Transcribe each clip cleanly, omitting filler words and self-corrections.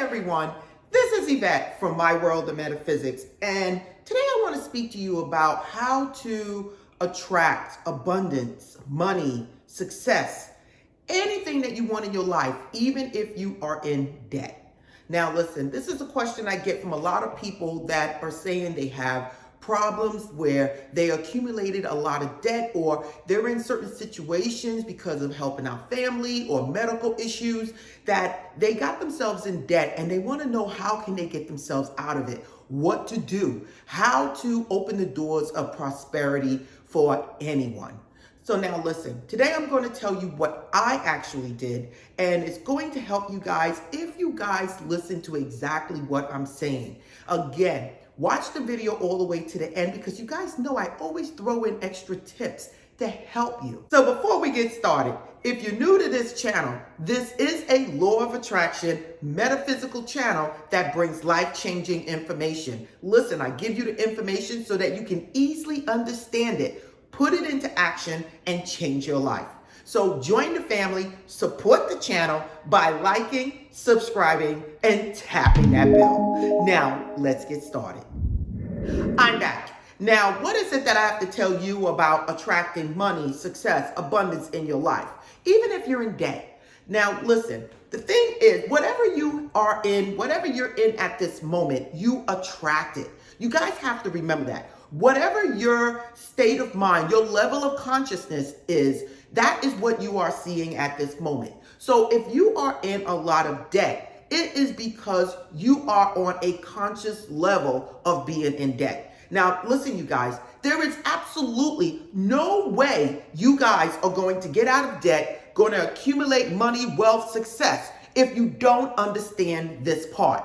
everyone, this is Yvette from My World of Metaphysics, and today I want to speak to you about how to attract abundance, money, success, anything that you want in your life, even if you are in debt. Now listen, this is a question I get from a lot of people that are saying they have problems where they accumulated a lot of debt, or they're in certain situations because of helping out family or medical issues that they got themselves in debt, and they want to know how can they get themselves out of it, what to do, how to open the doors of prosperity for anyone. So now listen, today I'm going to tell you what I actually did, and it's going to help you guys if you guys listen to exactly what I'm saying. Again, watch the video all the way to the end, because you guys know I always throw in extra tips to help you. So before we get started, if you're new to this channel, this is a law of attraction metaphysical channel that brings life-changing information. Listen, I give you the information so that you can easily understand it, put it into action, and change your life. So join the family, support the channel by liking, subscribing, and tapping that bell. Now, let's get started. I'm back. Now, what is it that I have to tell you about attracting money, success, abundance in your life, even if you're in debt? Now, listen, the thing is, whatever you are in, whatever you're in at this moment, you attract it. You guys have to remember that. Whatever your state of mind, your level of consciousness is, that is what you are seeing at this moment. So if you are in a lot of debt, it is because you are on a conscious level of being in debt. Now, listen, you guys, there is absolutely no way you guys are going to get out of debt, going to accumulate money, wealth, success, if you don't understand this part.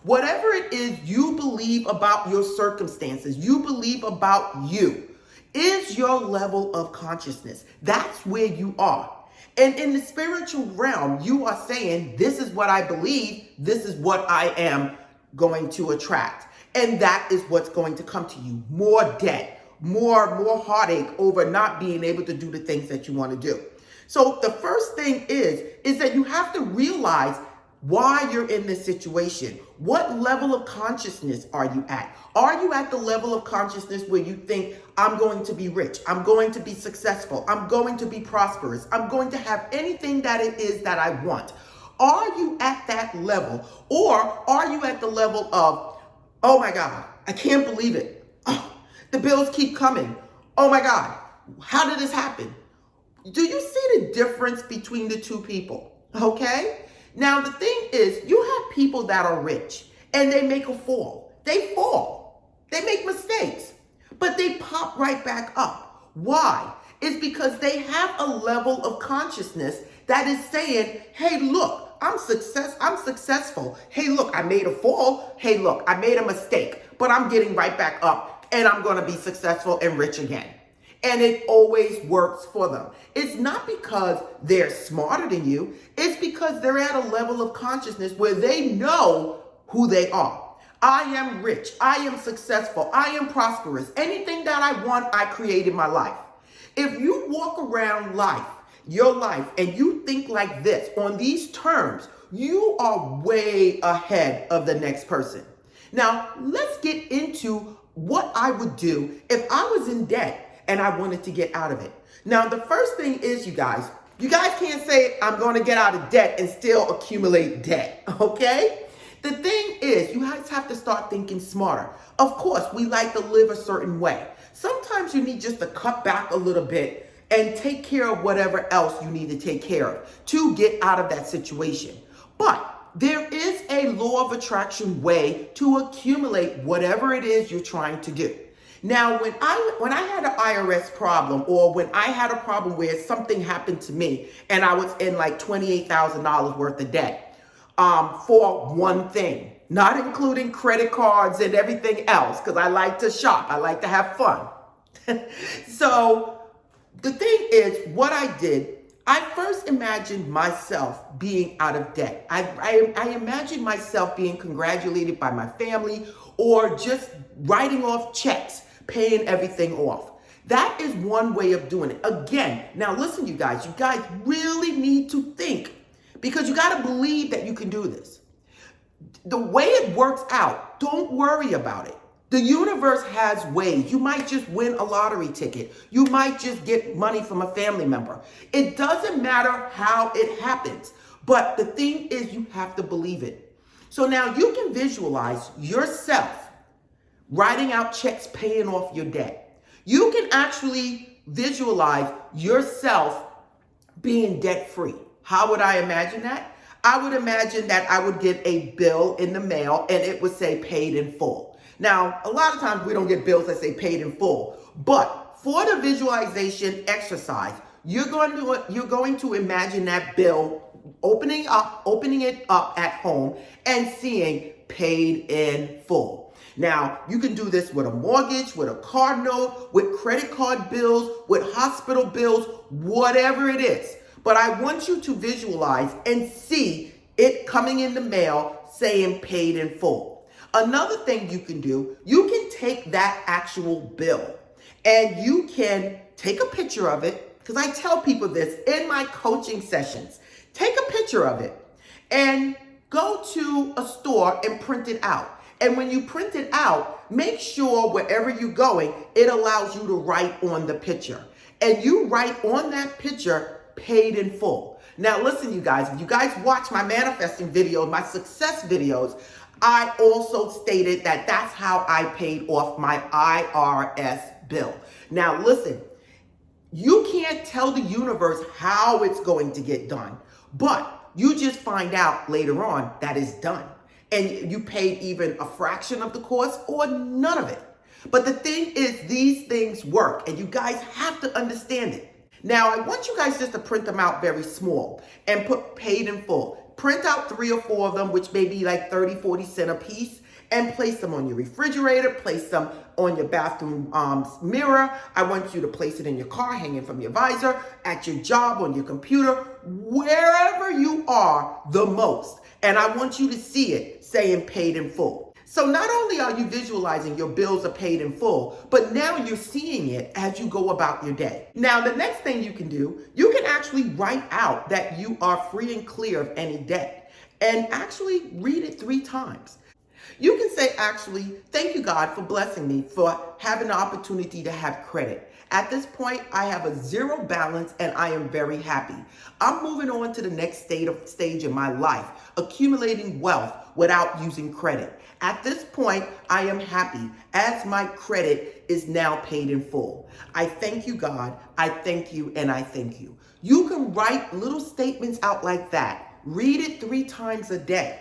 Whatever it is you believe about your circumstances, you believe about you, is your level of consciousness. That's where you are. And in the spiritual realm, you are saying, this is what I believe, this is what I am going to attract. And that is what's going to come to you. More debt, more heartache over not being able to do the things that you want to do. So the first thing is that you have to realize why you're in this situation. What level of consciousness are you at? Are you at the level of consciousness where you think, I'm going to be rich, I'm going to be successful, I'm going to be prosperous, I'm going to have anything that it is that I want? Are you at that level? Or are you at the level of, oh my God, I can't believe it. Oh, the bills keep coming. Oh my God, how did this happen? Do you see the difference between the two people? Okay? Now, the thing is, you have people that are rich and they make a fall. They fall. They make mistakes, but they pop right back up. Why? It's because they have a level of consciousness that is saying, hey, look, I'm successful. Hey, look, I made a fall. Hey, look, I made a mistake, but I'm getting right back up and I'm going to be successful and rich again. And it always works for them. It's not because they're smarter than you. It's because they're at a level of consciousness where they know who they are. I am rich. I am successful. I am prosperous. Anything that I want, I create in my life. If you walk around life, your life, and you think like this, on these terms, you are way ahead of the next person. Now, let's get into what I would do if I was in debt and I wanted to get out of it. Now, the first thing is, you guys can't say, I'm going to get out of debt and still accumulate debt, okay? The thing is, you guys have to start thinking smarter. Of course, we like to live a certain way. Sometimes you need just to cut back a little bit and take care of whatever else you need to take care of to get out of that situation. But there is a law of attraction way to accumulate whatever it is you're trying to do. Now, when I had an IRS problem, or when I had a problem where something happened to me and I was in like $28,000 worth of debt for one thing, not including credit cards and everything else, because I like to shop, I like to have fun. So the thing is, what I did, I first imagined myself being out of debt. I imagined myself being congratulated by my family, or just writing off checks, paying everything off. That is one way of doing it. Again, now listen, you guys really need to think, because you got to believe that you can do this. The way it works out, don't worry about it. The universe has ways. You might just win a lottery ticket. You might just get money from a family member. It doesn't matter how it happens. But the thing is, you have to believe it. So now you can visualize yourself writing out checks paying off your debt. You can actually visualize yourself being debt free. How would I imagine that? I would imagine that I would get a bill in the mail and it would say paid in full. Now, a lot of times we don't get bills that say paid in full, but for the visualization exercise, you're going to imagine that bill opening it up at home and seeing paid in full. Now, you can do this with a mortgage, with a car note, with credit card bills, with hospital bills, whatever it is. But I want you to visualize and see it coming in the mail saying paid in full. Another thing you can do, you can take that actual bill and you can take a picture of it, because I tell people this in my coaching sessions. Take a picture of it and go to a store and print it out. And when you print it out, make sure wherever you're going, it allows you to write on the picture. And you write on that picture, paid in full. Now listen, you guys, if you guys watch my manifesting videos, my success videos, I also stated that that's how I paid off my IRS bill. Now listen, you can't tell the universe how it's going to get done, but you just find out later on that it's done. And you paid even a fraction of the cost or none of it. But the thing is, these things work and you guys have to understand it. Now, I want you guys just to print them out very small and put paid in full. Print out 3 or 4 of them, which may be like 30, 40 cents a piece, and place them on your refrigerator, place them on your bathroom mirror. I want you to place it in your car, hanging from your visor, at your job, on your computer, wherever you are the most. And I want you to see it saying paid in full. So not only are you visualizing your bills are paid in full, but now you're seeing it as you go about your day. Now, the next thing you can do, you can actually write out that you are free and clear of any debt and actually read it 3 times. You can say, actually, thank you, God, for blessing me, for having the opportunity to have credit. At this point, I have a 0 balance and I am very happy. I'm moving on to the next stage in my life, accumulating wealth without using credit. At this point, I am happy as my credit is now paid in full. I thank you, God. I thank you and I thank you. You can write little statements out like that. Read it 3 times a day.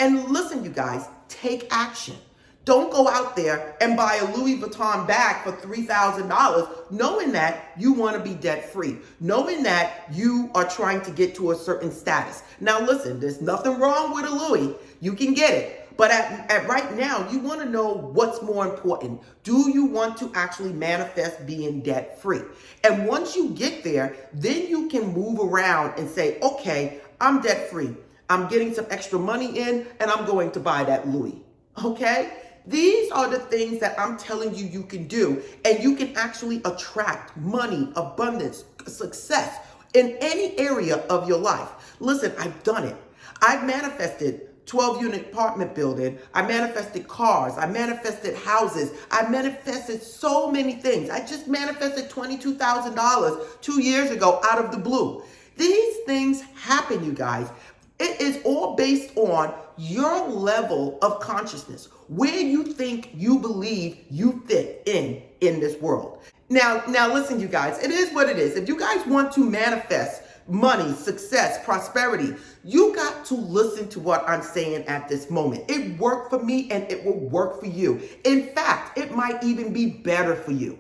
And listen, you guys, take action. Don't go out there and buy a Louis Vuitton bag for $3,000 knowing that you want to be debt free, knowing that you are trying to get to a certain status. Now listen, there's nothing wrong with a Louis. You can get it. But at right now, you want to know what's more important. Do you want to actually manifest being debt free? And once you get there, then you can move around and say, okay, I'm debt free. I'm getting some extra money in and I'm going to buy that Louis. Okay? These are the things that I'm telling you you can do, and you can actually attract money, abundance, success in any area of your life. Listen, I've done it. I've manifested 12-unit apartment building. I manifested cars. I manifested houses. I manifested so many things. I just manifested $22,000 2 years ago out of the blue. These things happen, you guys. It is all based on your level of consciousness, where you think you believe you fit in this world. Now listen, you guys, it is what it is. If you guys want to manifest money, success, prosperity, you got to listen to what I'm saying at this moment. It worked for me and it will work for you. In fact, it might even be better for you.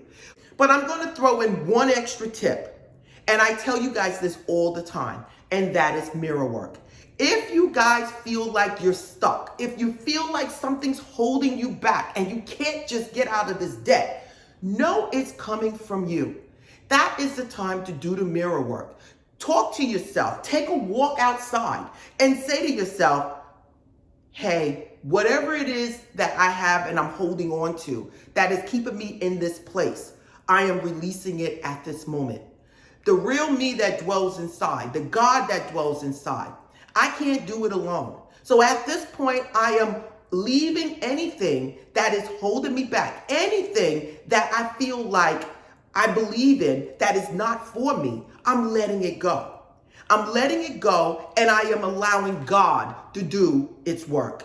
But I'm going to throw in one extra tip. And I tell you guys this all the time, and that is mirror work. If you guys feel like you're stuck, if you feel like something's holding you back and you can't just get out of this debt, know it's coming from you. That is the time to do the mirror work. Talk to yourself. Take a walk outside and say to yourself, hey, whatever it is that I have and I'm holding on to that is keeping me in this place, I am releasing it at this moment. The real me that dwells inside, the God that dwells inside, I can't do it alone. So at this point, I am leaving anything that is holding me back, anything that I feel like I believe in that is not for me. I'm letting it go. I'm letting it go, and I am allowing God to do its work.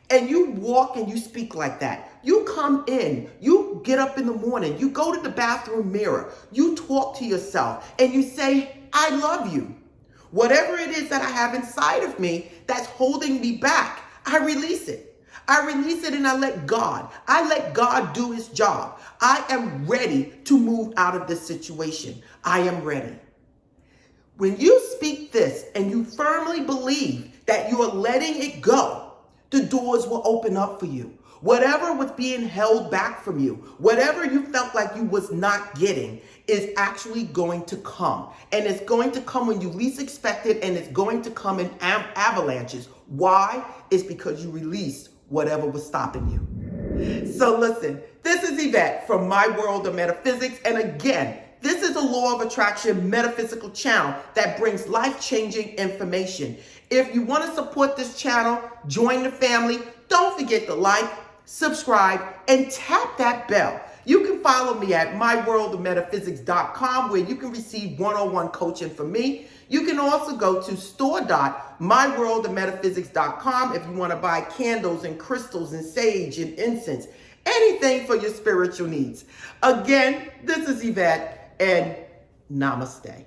And you walk and you speak like that. You come in, you get up in the morning, you go to the bathroom mirror, you talk to yourself, and you say, I love you. Whatever it is that I have inside of me that's holding me back, I release it. I release it and I let God. I let God do his job. I am ready to move out of this situation. I am ready. When you speak this and you firmly believe that you are letting it go, the doors will open up for you. Whatever was being held back from you, whatever you felt like you was not getting, is actually going to come. And it's going to come when you least expect it, and it's going to come in avalanches. Why? It's because you released whatever was stopping you. So listen, this is Yvette from My World of Metaphysics. And again, this is a law of attraction metaphysical channel that brings life-changing information. If you want to support this channel, join the family. Don't forget to like, subscribe, and tap that bell. You can follow me at myworldofmetaphysics.com, where you can receive one-on-one coaching from me. You can also go to store.myworldofmetaphysics.com if you want to buy candles and crystals and sage and incense, anything for your spiritual needs. Again, this is Yvette, and namaste.